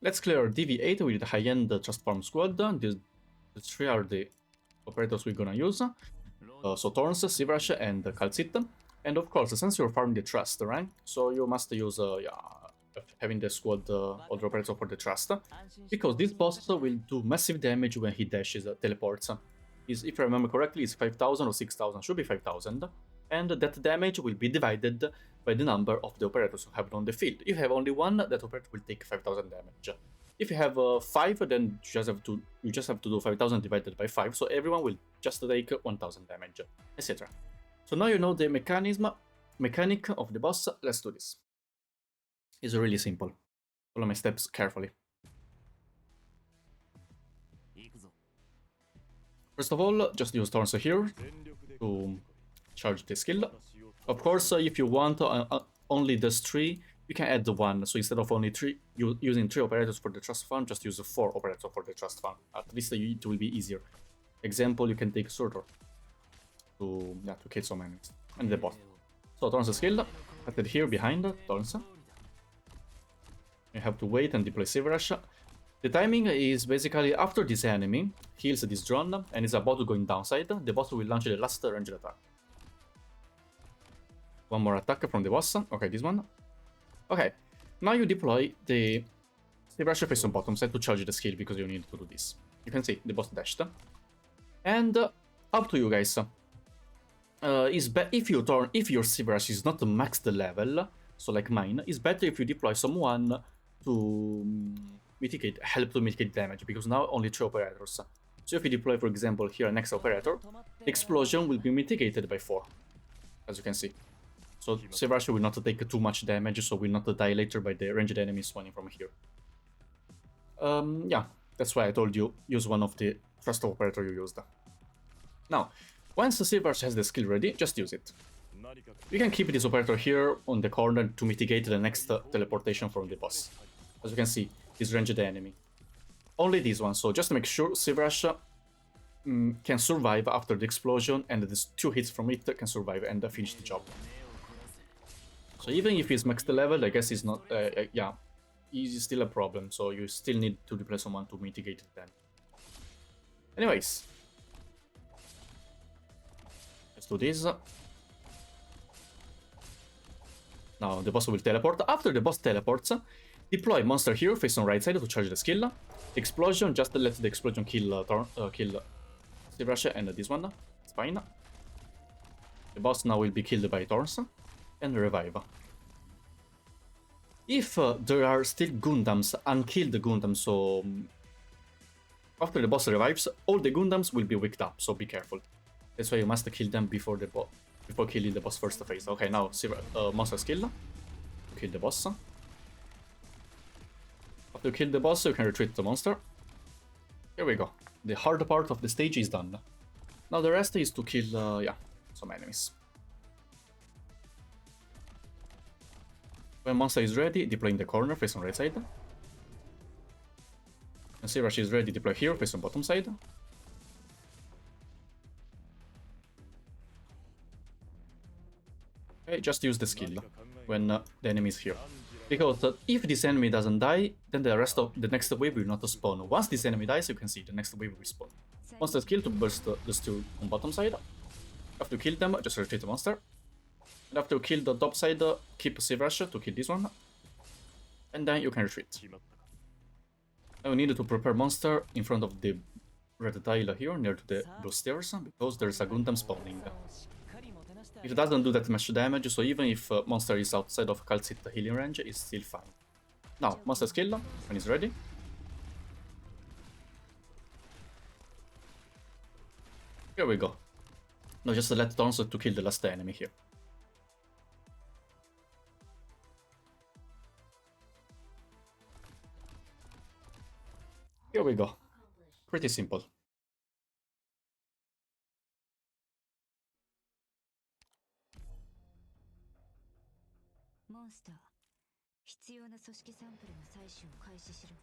let's clear DV-8 with the high-end Trust Farm Squad. The three are the operators we're gonna use. So Thorns, Sivrash, and Calcit. And of course, since you're farming the Trust, right? So you must use having the squad all the operators for the Trust. Because this boss will do massive damage when he dashes, teleports. If I remember correctly, it's 5,000 or 6,000, should be 5,000. And that damage will be divided by the number of the operators you have on the field. If you have only one, that operator will take 5,000 damage. If you have 5, then you just have to do 5,000 divided by 5, so everyone will just take 1,000 damage, etc. So now you know the mechanic of the boss. Let's do this. It's really simple. Follow my steps carefully. First of all, just use Thorns here to charge the skill. Of course, if you want only those 3, you can add the 1. So instead of only 3, using 3 operators for the Trust Fund, just use 4 operators for the Trust Fund. At least it will be easier. Example, you can take Surtur to kill some enemies. And the boss. So Thorns skill, put it here behind Thorns. You have to wait and deploy Sivrash. The timing is basically after this enemy heals this drone and is about to go in downside, the boss will launch the last ranged attack. One more attack from the boss. Okay, this one. Okay, now you deploy the Sivrash face on bottom side to charge the skill because you need to do this. You can see the boss dashed. And up to you guys. If your Sivrash is not maxed level, so like mine, it's better if you deploy someone to help to mitigate damage, because now only 2 operators. So if you deploy, for example, here an extra operator, the explosion will be mitigated by 4, as you can see. So Sivrash will not take too much damage, so will not die later by the ranged enemies spawning from here. Yeah, that's why I told you, use one of the first operator you used. Now, once the Sivrash has the skill ready, just use it. You can keep this operator here on the corner to mitigate the next teleportation from the boss. As you can see, this ranged enemy. Only this one, so just make sure Sivrash can survive after the explosion, and these 2 hits from it can survive and finish the job. So even if he's maxed level, I guess he's not, yeah, he's still a problem, so you still need to deploy someone to mitigate it then. Anyways. Let's do this. Now the boss will teleport. After the boss teleports, deploy monster here face on right side to charge the skill. Explosion, just let the explosion kill Sivrash and this one. It's fine. The boss now will be killed by Thorns and revive. If there are still Gundams, unkilled Gundams, so after the boss revives, all the Gundams will be wicked up, so be careful. That's why you must kill them before killing the boss first phase. Okay, now monster skill to kill the boss. After you kill the boss, you can retreat the monster. Here we go. The hard part of the stage is done. Now the rest is to kill, some enemies. When monster is ready, deploy in the corner, face on right side. When Sivrash is ready, deploy here, face on bottom side. Okay, just use the skill when the enemy is here. Because if this enemy doesn't die, then the next wave will not spawn. Once this enemy dies, you can see the next wave will spawn. Monster skill to burst the 2 on bottom side. After you kill them, just retreat the monster. And after you kill the top side, keep Sivrash to kill this one. And then you can retreat. Now you need to prepare monster in front of the red tile here, near to those stairs, because there's a Gundam spawning. It doesn't do that much damage, so even if monster is outside of Calcit healing range, it's still fine. Now, monster skill, when it's ready. Here we go. Now just let Thorns to kill the last enemy here. Here we go. Pretty simple. Monster. 必要な組織サンプルの採取を開始しろ。